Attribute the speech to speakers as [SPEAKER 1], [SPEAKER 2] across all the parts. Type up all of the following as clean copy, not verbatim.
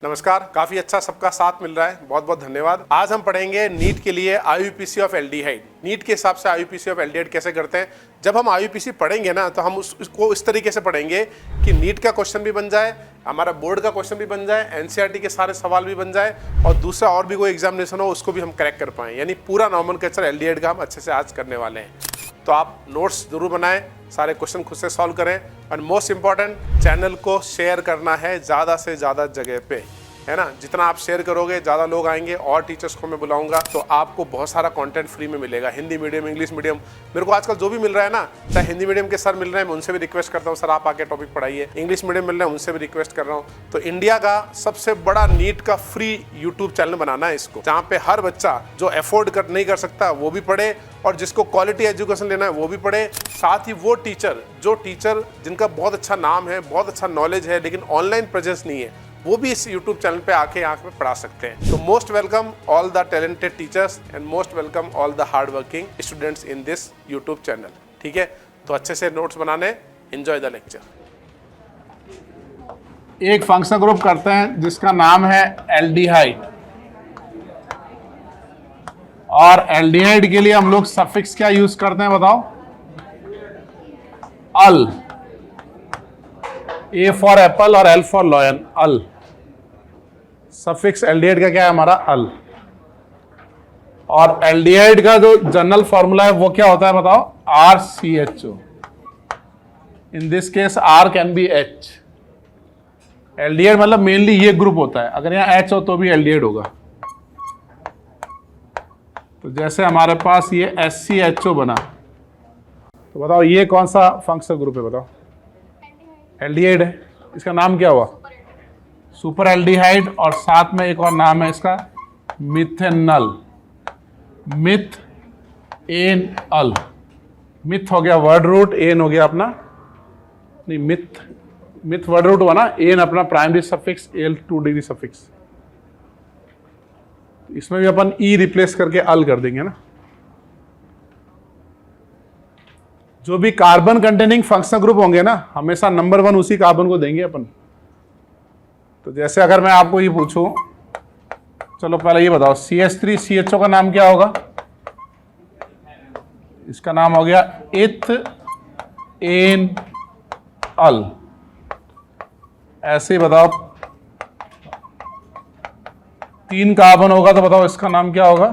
[SPEAKER 1] नमस्कार, काफी अच्छा सबका साथ मिल रहा है, बहुत बहुत धन्यवाद। आज हम पढ़ेंगे नीट के लिए आईयूपीसी ऑफ एल्डिहाइड। नीट के हिसाब से आईयूपीसी ऑफ एल्डिहाइड कैसे करते हैं। जब हम आईयूपीसी पढ़ेंगे ना तो हम उसको इस तरीके से पढ़ेंगे कि नीट का क्वेश्चन भी बन जाए, हमारा बोर्ड का क्वेश्चन भी बन जाए, एनसीईआरटी के सारे सवाल भी बन जाए और दूसरा और भी कोई एग्जामिनेशन हो उसको भी हम क्रैक कर पाएं। यानी पूरा नॉमेनक्लेचर एल्डिहाइड का हम अच्छे से आज करने वाले हैं। तो आप नोट्स जरूर बनाएं, सारे क्वेश्चन खुद से सॉल्व करें और मोस्ट इंपॉर्टेंट चैनल को शेयर करना है ज़्यादा से ज़्यादा जगह पे, है ना। जितना आप शेयर करोगे ज़्यादा लोग आएंगे और टीचर्स को मैं बुलाऊंगा तो आपको बहुत सारा कंटेंट फ्री में मिलेगा। हिंदी मीडियम, इंग्लिश मीडियम, मेरे को आजकल जो भी मिल रहा है ना, चाहे हिंदी मीडियम के सर मिल रहे हैं मैं उनसे भी रिक्वेस्ट करता हूँ सर आप आके टॉपिक पढ़ाइए, इंग्लिश मीडियम मिल रहे हैं उनसे भी रिक्वेस्ट कर रहा हूँ। तो इंडिया का सबसे बड़ा नीट का फ्री यूट्यूब चैनल बनाना है इसको, जहाँ पे हर बच्चा जो अफोर्ड नहीं कर सकता वो भी पढ़े और जिसको क्वालिटी एजुकेशन लेना है वो भी पढ़े। साथ ही वो टीचर जिनका बहुत अच्छा नाम है, बहुत अच्छा नॉलेज है लेकिन ऑनलाइन प्रेजेंस नहीं है, वो भी इस YouTube चैनल पे आके यहाँ पे पढ़ा सकते हैं। तो most welcome all the talented teachers and most welcome all the hard working students in this YouTube channel. ठीक है, तो अच्छे से नोट्स बनाने, एंजॉय द लेक्चर।
[SPEAKER 2] एक फंक्शनल ग्रुप करते हैं जिसका नाम है एल्डिहाइड, और एल्डिहाइड के लिए हम लोग सफिक्स क्या यूज करते हैं बताओ? अल, ए फॉर एप्पल और एल फॉर लॉयन, अल। सफिक्स एल्डिहाइड का क्या है हमारा? अल। और एल्डिहाइड का जो जनरल फॉर्मूला है वो क्या होता है बताओ? RCHO। In this case R can be H। Aldehyde मतलब मेनली ये ग्रुप होता है, अगर यहां H हो तो भी एल्डिहाइड होगा। तो जैसे हमारे पास ये SCHO बना, तो बताओ ये कौन सा फंक्शनल ग्रुप है बताओ? एल्डिहाइड है। इसका नाम क्या हुआ? Super aldehyde. और साथ में एक और नाम है इसका मिथेनल, मिथ एन अल। मिथ हो गया वर्ड रूट, एन हो गया अपना, नहीं मिथ वर्ड रूट हुआ ना, एन अपना primary suffix, L 2 degree suffix. इसमें भी अपन ई रिप्लेस करके अल कर देंगे ना। जो भी कार्बन कंटेनिंग फंक्शनल ग्रुप होंगे ना, हमेशा नंबर 1 उसी कार्बन को देंगे अपन। तो जैसे अगर मैं आपको ये पूछूं, चलो पहले ये बताओ CH3CHO का नाम क्या होगा? इसका नाम हो गया इथ एन अल। ऐसे ही बताओ 3 कार्बन होगा तो बताओ इसका नाम क्या होगा?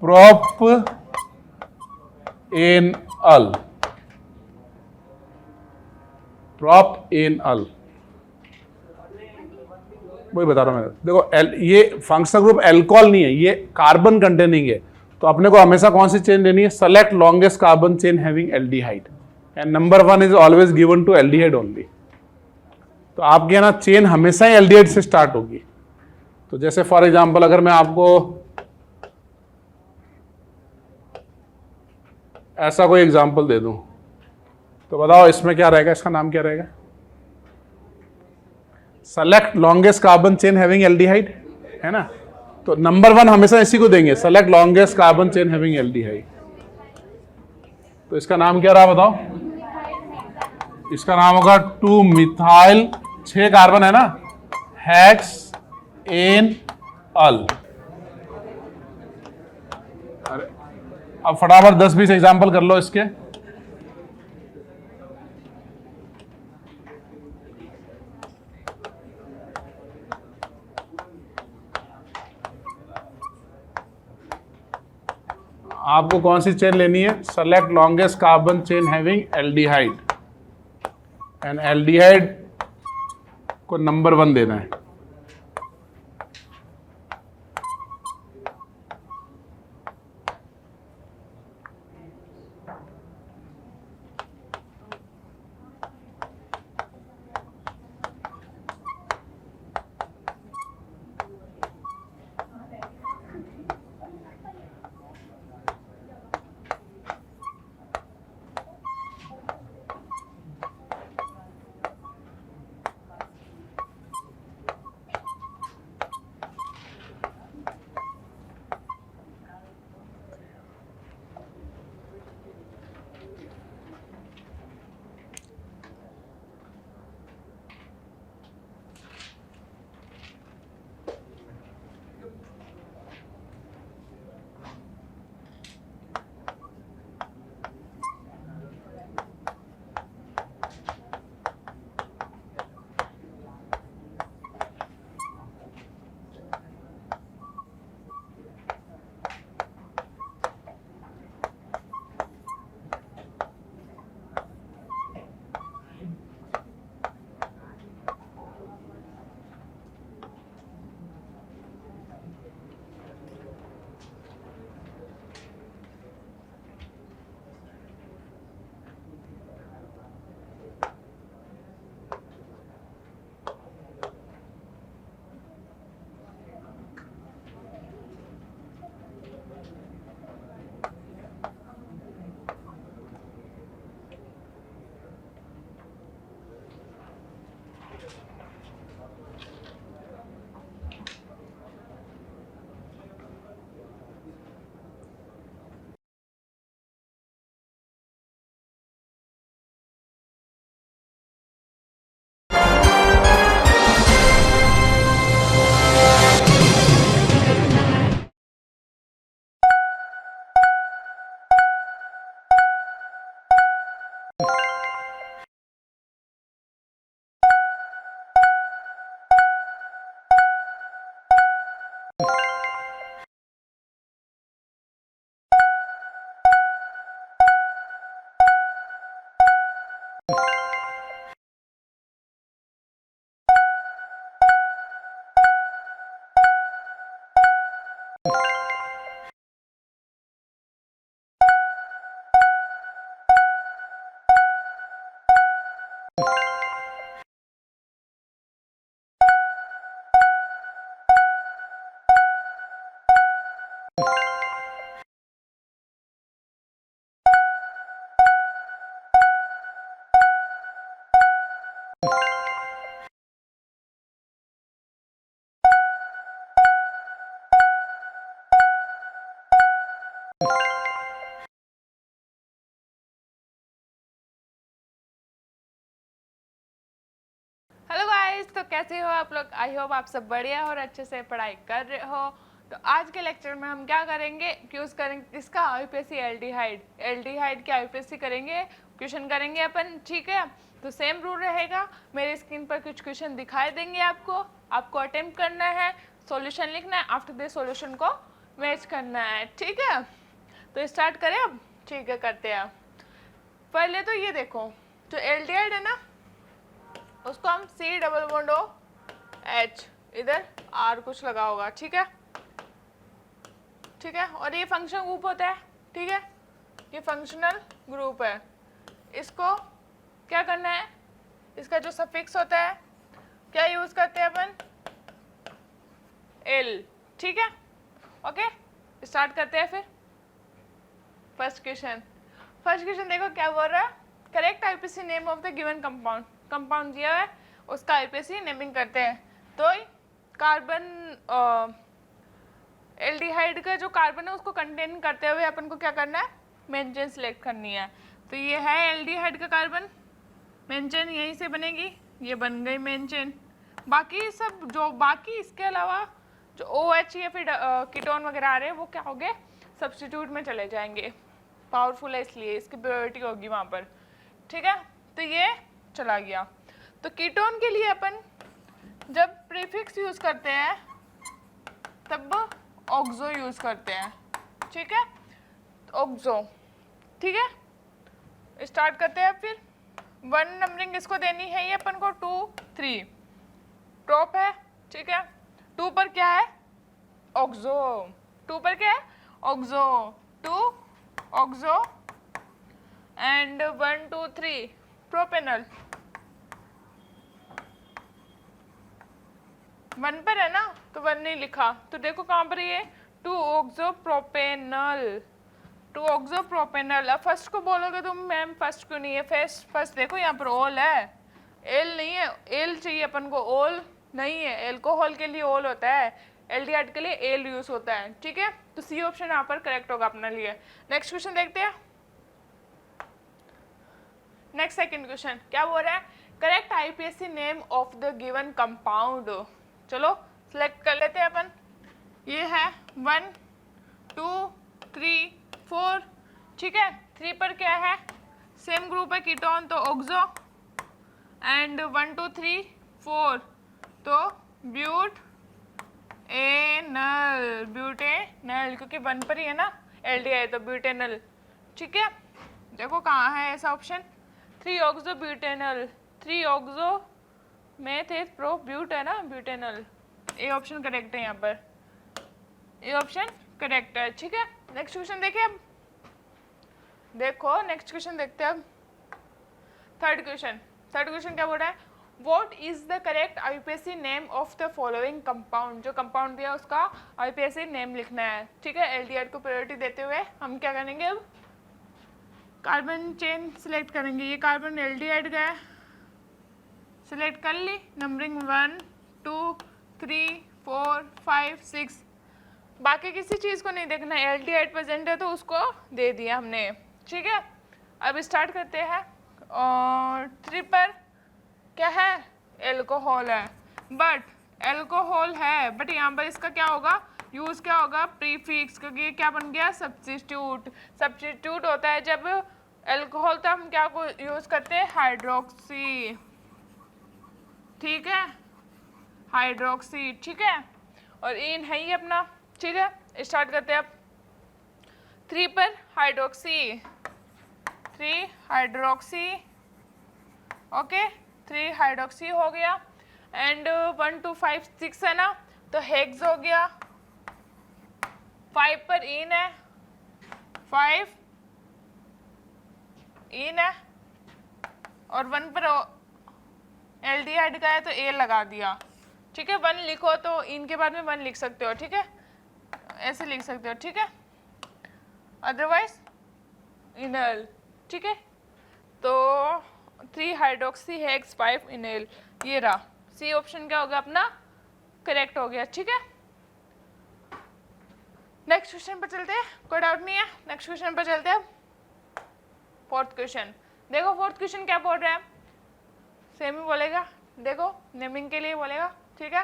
[SPEAKER 2] प्रोप एन अल, प्रोप एन अल। वही बता रहा हूं मैं। देखो ये फंक्शनल ग्रुप एल्कोहल नहीं है, ये कार्बन कंटेनिंग है। तो अपने को हमेशा कौन सी चेन लेनी है? Select longest carbon chain having aldehyde end number 1 is always given to aldehyde only. तो आपके ना चेन हमेशा ही एल्डिहाइड से स्टार्ट होगी। तो जैसे फॉर एग्जांपल अगर मैं आपको ऐसा कोई एग्जाम्पल दे दूं तो बताओ इसमें क्या रहेगा? इसका नाम क्या रहेगा? Select longest carbon chain having aldehyde, है ना। तो नंबर 1 हमेशा इसी को देंगे, select longest carbon chain having aldehyde. तो इसका नाम क्या रहा बताओ? इसका नाम होगा 2 मिथाइल, 6 कार्बन है ना, हेक्स एन अल। अब फटाफट 10-20 एग्जाम्पल कर लो इसके। आपको कौन सी चेन लेनी है? Select longest carbon chain having aldehyde and aldehyde को नंबर 1 देना है।
[SPEAKER 3] कैसे हो आप लोग? आई होप आप सब बढ़िया और अच्छे से पढ़ाई कर रहे हो। तो आज के लेक्चर में हम क्या करेंगे, यूज़ करेंगे इसका आईयूपीएससी एल्डिहाइड। एल्डिहाइड के आईयूपीएससी करेंगे, क्वेश्चन करेंगे अपन, ठीक है। तो सेम रूल रहेगा, मेरे स्क्रीन पर कुछ क्वेश्चन दिखाई देंगे आपको अटेम्प्ट करना है, सॉल्यूशन लिखना है, आफ्टर दिस सॉल्यूशन को मैच करना है, ठीक है। तो स्टार्ट करें अब, ठीक है, करते हैं। पहले तो ये देखो, जो एल्डिहाइड है ना उसको हम C+H, इधर R कुछ लगा होगा, ठीक है, ठीक है। और ये फंक्शन ग्रुप होता है, ठीक है, ये फंक्शनल ग्रुप है। इसको क्या करना है, इसका जो सफिक्स होता है क्या यूज करते हैं अपन, L, ठीक है। ओके, स्टार्ट करते हैं फिर। फर्स्ट क्वेश्चन देखो क्या बोल रहा है, correct आईयूपीएससी name of the given compound. Compound दिया है उसका आईयूपीएससी नेमिंग करते हैं। तो कार्बन एल्डिहाइड का जो कार्बन है उसको कंटेन करते हुए अपन को क्या करना है, मेंशन सिलेक्ट करनी है। तो ये है एल्डिहाइड का कार्बन, मेंशन यहीं से बनेगी, ये बन गई मेंशन। बाकी सब जो बाकी इसके अलावा जो OH या फिर कीटोन वगैरह आ रहे हैं वो क्या हो गए, सब्स्टिट्यूट में चले जाएंगे। पावरफुल है इसलिए इसकी प्योरिटी होगी वहाँ पर, ठीक है। तो ये चला गया। तो कीटोन के लिए अपन जब प्रीफिक्स यूज करते हैं तब ऑक्सो यूज करते हैं, ठीक है, ऑक्सो, ठीक है। स्टार्ट करते हैं फिर। 1 नंबरिंग इसको देनी है ये अपन को 2 3 टॉप है, ठीक है। 2 पर क्या है, ऑक्सो, 2 पर क्या है, ऑक्सो, 2 ऑक्सो एंड 1 2 3 प्रोपेनल। 1 पर है ना तो 1 नहीं लिखा, तो देखो कहाँ पर ये 2 ऑक्सो प्रोपेनल, 2 ऑक्सो प्रोपेनल। अब फर्स्ट को बोलोगे तुम मैम फर्स्ट क्यों नहीं है, फर्स्ट देखो यहाँ पर ओल है, एल नहीं है, एल चाहिए अपन को, ओल नहीं है। एल्कोहल के लिए ओल होता है, एल्डिहाइड के लिए एल यूज होता है, ठीक है। तो सी ऑप्शन यहाँ पर करेक्ट होगा अपने लिए। नेक्स्ट क्वेश्चन देखते हैं। नेक्स्ट सेकंड क्वेश्चन क्या बोल रहा है, correct आईयूपीएससी name of the given compound. चलो सिलेक्ट कर लेते हैं अपन। ये है 1 2 3 4, ठीक है। 3 पर क्या है, सेम ग्रुप है कीटोन, तो ऑक्सो एंड 1 2 3 4 तो ब्यूटेनल, क्योंकि 1 पर ही है ना एल्डिहाइड, तो ब्यूटेनल, ठीक है। देखो कहाँ है ऐसा ऑप्शन, 3 ऑक्सो ब्यूटेनल, 3 ऑक्सो में थे प्रो ब्यूट है ना, ब्यूटेनल। ए ऑप्शन करेक्ट है यहाँ पर, ए ऑप्शन करेक्ट है, ठीक है। नेक्स्ट क्वेश्चन देखिए अब, देखो नेक्स्ट क्वेश्चन देखते हैं अब। थर्ड क्वेश्चन क्या बोल रहा है, what is the correct आईयूपीएससी name of the following compound. जो कंपाउंड दिया उसका आईयूपीएससी नेम लिखना है, ठीक है। एल्डिहाइड को प्रायोरिटी देते हुए हम क्या करेंगे, अब कार्बन चेन सिलेक्ट करेंगे। ये कार्बन एल्डिहाइड का है, सिलेक्ट कर ली, नंबरिंग 1 2 3 4 5 6। बाकी किसी चीज़ को नहीं देखना, एल्डिहाइड प्रेजेंट है तो उसको दे दिया हमने, ठीक है। अब स्टार्ट करते हैं। और 3 पर क्या है, एल्कोहल है, बट एल्कोहल है बट यहाँ पर इसका क्या होगा, यूज़ क्या होगा, प्रीफिक्स, क्योंकि ये क्या बन गया, सब्स्टिट्यूट। सब्स्टिट्यूट होता है जब एल्कोहल, तो हम क्या को यूज़ करते हैं, हाइड्रोक्सी, ठीक है, हाइड्रोक्सी, ठीक है। और इन है ही अपना, ठीक है। स्टार्ट करते हैं अब। 3 पर हाइड्रोक्सी, 3 हाइड्रोक्सी, ओके, 3 हाइड्रोक्सी हो गया। एंड 1 2 5 6 है ना, तो हेक्स हो गया। 5 पर इन है, 5 इन है, और 1 पर एल्डिहाइड का है तो ए लगा दिया, ठीक है। 1 लिखो तो इन के बाद में 1 लिख सकते हो, ठीक है, ऐसे लिख सकते हो, ठीक है, अदरवाइज इनल, ठीक है। तो 3 हाइड्रोक्सी हेक्स 5 इनल, ये रहा, सी ऑप्शन क्या होगा अपना, करेक्ट हो गया, ठीक है। नेक्स्ट क्वेश्चन पर चलते हैं, कोई डाउट नहीं है। नेक्स्ट क्वेश्चन पर चलते हैं। फोर्थ क्वेश्चन देखो, फोर्थ क्वेश्चन क्या बोल रहा है, सेम ही बोलेगा, देखो नेमिंग के लिए बोलेगा, ठीक है।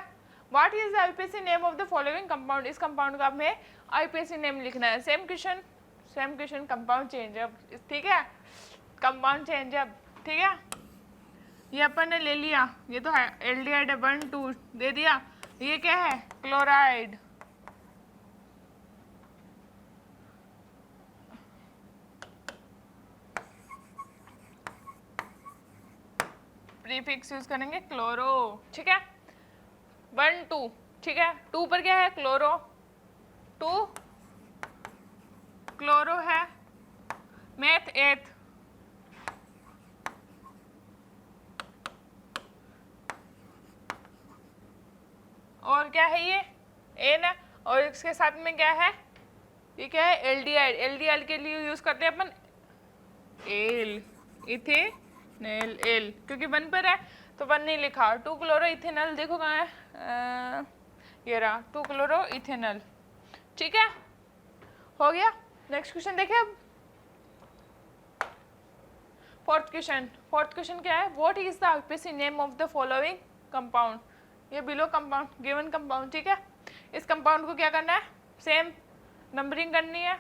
[SPEAKER 3] What is the IUPAC name of the following compound, इस कंपाउंड का हमें आईपीएसी नेम लिखना है। सेम क्वेश्चन कंपाउंड चेंज अब, ठीक है, कंपाउंड चेंज अब, ठीक है। ये अपन ने ले लिया, ये तो है एल्डिहाइड 1 2 दे दिया, ये क्या है क्लोराइड, प्रीफिक्स यूज करेंगे क्लोरो, ठीक है। 1 2, ठीक है। 2 पर क्या है क्लोरो, 2 क्लोरो है, मेथ एथ, और क्या है ये एन है, और इसके साथ में क्या है, ये क्या है एल्डिहाइड, एल्डिहाइड के लिए यूज करते हैं अपन एल, इथेनॉल एल, क्योंकि 1 पर है तो 1 नहीं लिखा। 2 क्लोरो इथेनॉल, देखो कहाँ है, ये रहा 2 क्लोरो इथेनॉल, ठीक है, हो गया। नेक्स्ट क्वेश्चन देखिए अब, फोर्थ क्वेश्चन क्या है, what is the IUPAC name of the following compound, ये बिलो कंपाउंड, गिवन कंपाउंड, ठीक है। इस कंपाउंड को क्या करना है, सेम नंबरिंग करनी है,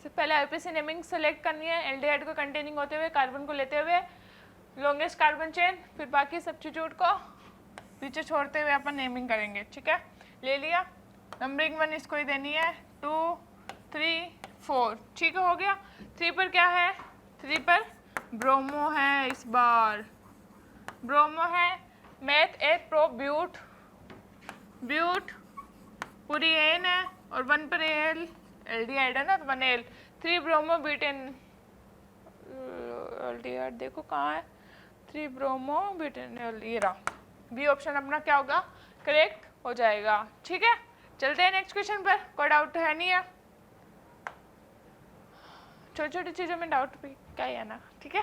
[SPEAKER 3] पहले आईपीएसी नेमिंग सेलेक्ट करनी है, एल्डिहाइड को कंटेनिंग होते हुए कार्बन को लेते हुए लॉन्गेस्ट कार्बन चेन, फिर बाकी सब्स्टिट्यूट को पीछे छोड़ते हुए अपन नेमिंग करेंगे, ठीक है। ले लिया, नंबरिंग 1 इसको ही देनी है, 2 3 4, ठीक है, हो गया। 3 पर क्या है, 3 पर ब्रोमो है, इस बार ब्रोमो है, meth eth pro but, but पूरी एन है, और 1 पर एल, एल्डिहाइड है ना तो 1 एल, 3 ब्रोमो ब्यूटेन, एल्डिहाइड देखो कहाँ है, 3 ब्रोमो ब्यूटेनॉल, ये रहा, बी ऑप्शन अपना क्या होगा करेक्ट हो जाएगा, ठीक है। चलते हैं नेक्स्ट क्वेश्चन पर, कोई डाउट है नहीं है, छोटी छोटी चीज़ों में डाउट भी क्या ही है ना, ठीक है।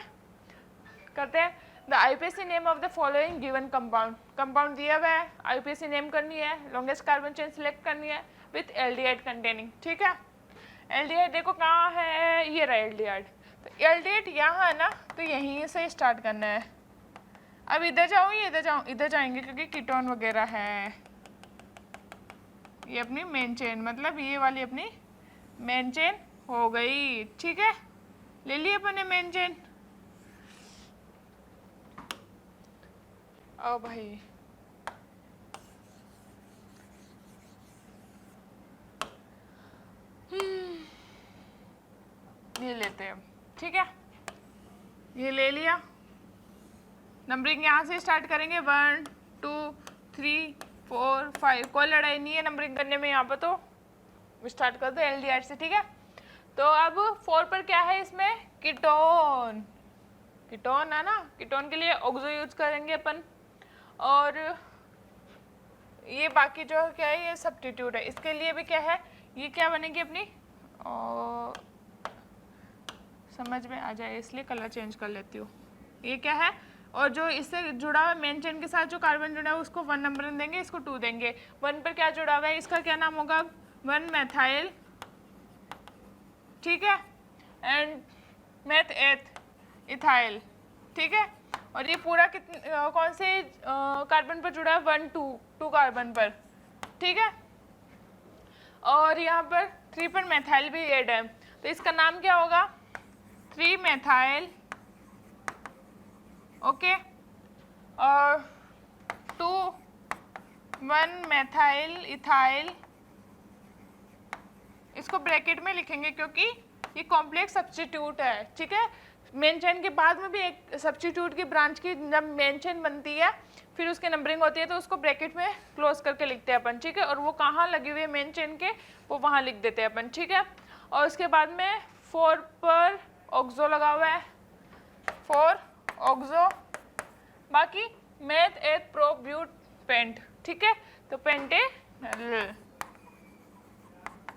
[SPEAKER 3] करते हैं, the IUPAC name of the following given compound, compound दिया हुआ है, आईपीएसी नेम करनी है, लॉन्गेस्ट कार्बन चेन सिलेक्ट करनी है विथ एल्डिहाइड कंटेनिंग, ठीक है। एल्डिहाइड देखो कहाँ है, ये रहा एल्डिहाइड, तो एल्डिहाइड यहाँ है ना, तो यहीं से स्टार्ट करना है। अब इधर जाऊँ या इधर जाऊँ, इधर जाएंगे क्योंकि कीटोन वगैरह है, ये अपनी मेन चेन, मतलब ये वाली अपनी मेन चेन हो गई, ठीक है। ले लिए अपन ने मेन चेन, ओ भाई ये लेते हैं, ठीक है, ये ले लिया। नंबरिंग यहाँ से स्टार्ट करेंगे, 1 2 3 4 5, कोई लड़ाई नहीं है नंबरिंग करने में, यहाँ पर तो स्टार्ट कर दो एल्डिहाइड से, ठीक है। तो अब 4 पर क्या है, इसमें कीटोन, कीटोन है ना, कीटोन के लिए ऑक्सो यूज करेंगे अपन, और ये बाकी जो क्या है ये सब्स्टिट्यूट है, इसके लिए भी क्या है, ये क्या बनेगी अपनी, और समझ में आ जाए इसलिए कलर चेंज कर लेती हूँ, ये क्या है, और जो इससे जुड़ा हुआ मेन चेन के साथ जो कार्बन जुड़ा है उसको 1 नंबर देंगे, इसको 2 देंगे। 1 पर क्या जुड़ा हुआ है, इसका क्या नाम होगा, 1 मेथाइल, ठीक है, एंड मेथ एथ इथाइल, ठीक है। और ये पूरा कौन से कार्बन पर जुड़ा है, 1 2 कार्बन पर, ठीक है। और यहाँ पर 3 पर मेथाइल भी ऐड है, तो इसका नाम क्या होगा, 3 मेथाइल, ओके, और 2 1 मेथाइल इथाइल, इसको ब्रैकेट में लिखेंगे क्योंकि ये कॉम्प्लेक्स सब्स्टिट्यूट है, ठीक है। मेन चेन के बाद में भी एक सब्स्टिट्यूट की ब्रांच की जब मेन चेन बनती है फिर उसकी नंबरिंग होती है तो उसको ब्रैकेट में क्लोज करके लिखते हैं अपन, ठीक है। और वो कहाँ लगे हुए मेन चेन के, वो वहाँ लिख देते हैं अपन, ठीक है। और उसके बाद में 4 पर ऑक्सो लगा हुआ है, 4 ऑक्सो, बाकी मेथ एथ प्रो ब्यूट पेंट, ठीक है। तो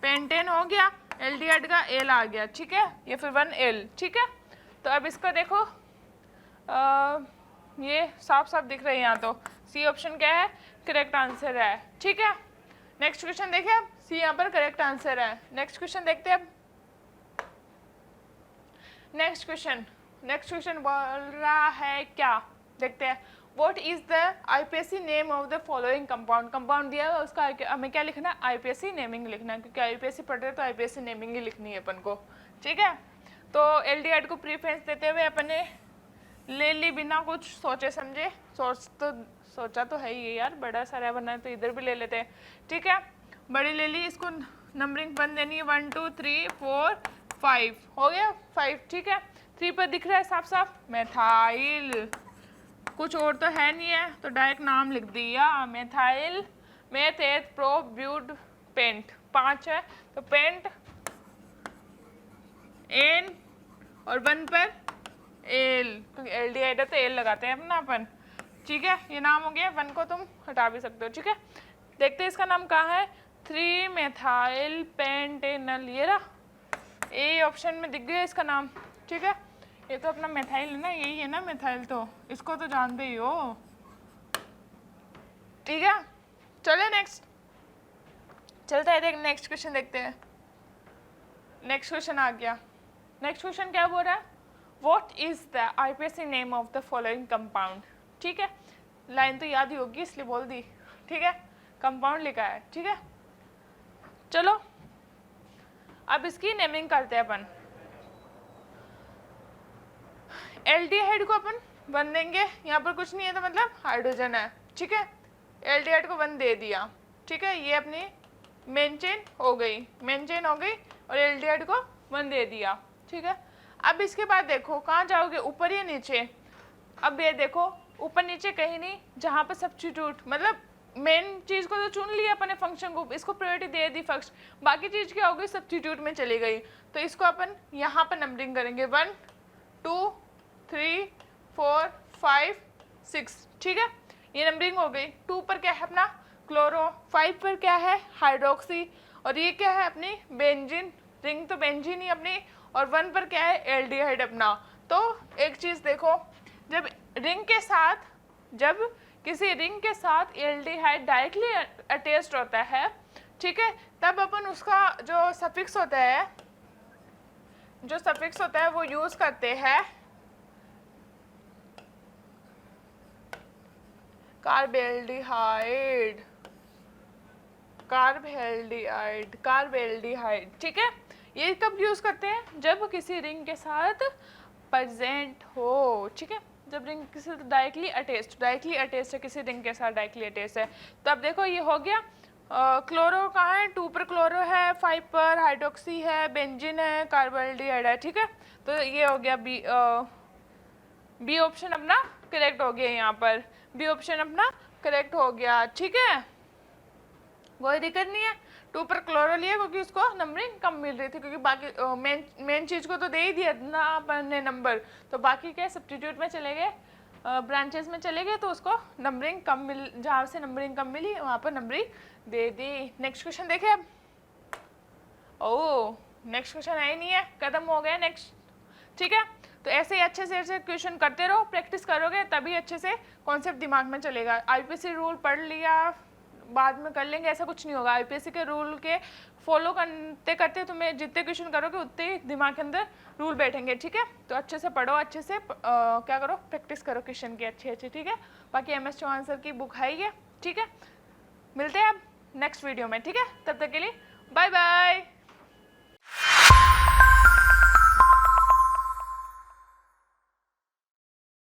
[SPEAKER 3] पेंटेन हो गया, एल्डिहाइड का एल आ गया, ठीक है, ये फिर 1 एल, ठीक है। तो अब इसका देखो ये साफ साफ दिख रहा है यहाँ, तो सी ऑप्शन क्या है करेक्ट आंसर है, ठीक है। नेक्स्ट क्वेश्चन देखिए, अब सी यहाँ पर करेक्ट आंसर है। नेक्स्ट क्वेश्चन देखते हैं अब, नेक्स्ट क्वेश्चन बोल रहा है क्या, देखते हैं। What is the IPSC name of the following compound. Compound दिया है उसका हमें क्या लिखना है, आईपीएससी नेमिंग लिखना है, क्योंकि आईपीएससी पढ़ रहे हैं तो आईपीएससी नेमिंग ही लिखनी है अपन को, ठीक है। तो एल्डिहाइड को प्रीफरेंस देते हुए अपन ने ले ली बिना कुछ सोचे समझे, सोचा तो है ही यार, बड़ा सारा बनना तो इधर भी ले लेते हैं, ठीक है। बड़ी ले ली, इसको नंबरिंग 1 देनी है, 1 2 3 4 5 हो गया 5, ठीक है। 3 पर दिख रहा है साफ साफ मेथाइल, कुछ और तो है नहीं है तो डायरेक्ट नाम लिख दिया मेथाइल मेथेट प्रोब्यूट पेंट। 5 है तो पेंट एन और 1 पर एल, क्योंकि एल्डिहाइड है तो एल लगाते हैं अपना अपन, ठीक है। ये नाम हो गया, 1 को तुम हटा भी सकते हो, ठीक है। देखते हैं इसका नाम कहाँ है, 3 मेथाइल पेंटेनल, ये रहा, ए ऑप्शन में दिख गया इसका नाम, ठीक है। ये तो अपना मेथाइल है ना, यही है ना मेथाइल, तो इसको तो जानते ही हो, ठीक है। चले नेक्स्ट, चलते हैं, देख नेक्स्ट क्वेश्चन देखते हैं। नेक्स्ट क्वेश्चन आ गया। नेक्स्ट क्वेश्चन क्या बोल रहा है, what is the IPSC name of the following compound, ठीक है। लाइन तो याद ही होगी इसलिए बोल दी, ठीक है। कंपाउंड लिखा है, ठीक है। चलो अब इसकी नेमिंग करते हैं अपन। एल्डिहाइड को अपन 1 देंगे, यहाँ पर कुछ नहीं है तो मतलब हाइड्रोजन है, ठीक है। एल्डिहाइड को 1 दे दिया, ठीक है। ये अपनी मेन चेन हो गई, मेन चेन हो गई, और एल्डिहाइड को 1 दे दिया, ठीक है। अब इसके बाद देखो कहाँ जाओगे, ऊपर या नीचे। अब ये देखो ऊपर नीचे कहीं नहीं, जहाँ पर सब्स्टिट्यूट मतलब मेन चीज़ को तो चुन लिया अपने फंक्शन को, इसको प्रायोरिटी दे दी फर्स्ट, बाकी चीज़ क्या हो गई सब्स्टिट्यूट में चली गई, तो इसको अपन यहाँ पर नंबरिंग करेंगे 1 2 3 4 5 6, ठीक है। ये नंबरिंग हो गई। 2 पर क्या है अपना क्लोरो, 5 पर क्या है हाइड्रोक्सी, और ये क्या है अपनी बेंजीन, रिंग तो बेंजीन ही अपनी, और 1 पर क्या है एल्डिहाइड अपना। तो एक चीज़ देखो, जब किसी रिंग के साथ एल्डिहाइड डायरेक्टली अटैच्ड होता है, ठीक है, तब अपन उसका जो सफिक्स होता है वो यूज़ करते हैं कार्बेल्डिहाइड, ठीक है। ये कब यूज़ करते हैं, जब किसी रिंग के साथ प्रेजेंट हो, ठीक है। जब रिंग किसी डायरेक्टली अटैच्ड है, किसी रिंग के साथ डायरेक्टली अटैच्ड है। तो अब देखो ये हो गया, क्लोरो कहाँ है, 2 पर क्लोरो है, 5 पर हाइड्रोक्सी है, बेंजीन है, कार्बोल्डिहाइड है, ठीक है। तो ये हो गया बी ऑप्शन अपना करेक्ट हो गया, यहाँ पर बी ऑप्शन अपना करेक्ट हो गया, ठीक है। कोई दिक्कत नहीं है। 2 पर क्लोरो लिया क्योंकि उसको नंबरिंग कम मिल रही थी, क्योंकि बाकी मेन चीज़ को तो दे ही दिया ना अपन ने नंबर, तो बाकी क्या सब्स्टिट्यूट में चले गए, ब्रांचेस में चले गए, तो उसको नंबरिंग कम मिल, जहाँ से नंबरिंग कम मिली वहाँ पर नंबरिंग दे दी। नेक्स्ट क्वेश्चन देखे अब। ओह नेक्स्ट क्वेश्चन है ही नहीं है, खत्म हो गया नेक्स्ट, ठीक है। तो ऐसे ही अच्छे से क्वेश्चन करते रहो, प्रैक्टिस करोगे तभी अच्छे से कॉन्सेप्ट दिमाग में चलेगा। आईपीएससी रूल पढ़ लिया बाद में कर लेंगे ऐसा कुछ नहीं होगा। आईपीएससी के रूल के फॉलो करते करते तुम्हें जितने क्वेश्चन करोगे उतने ही दिमाग के अंदर रूल बैठेंगे, ठीक है। तो अच्छे से पढ़ो, अच्छे से क्या करो, प्रैक्टिस करो क्वेश्चन की अच्छे, ठीक है। बाकी MS चौहान सर की बुक है ही है, ठीक है। मिलते हैं अब नेक्स्ट वीडियो में, ठीक है। तब तक के लिए बाय बाय।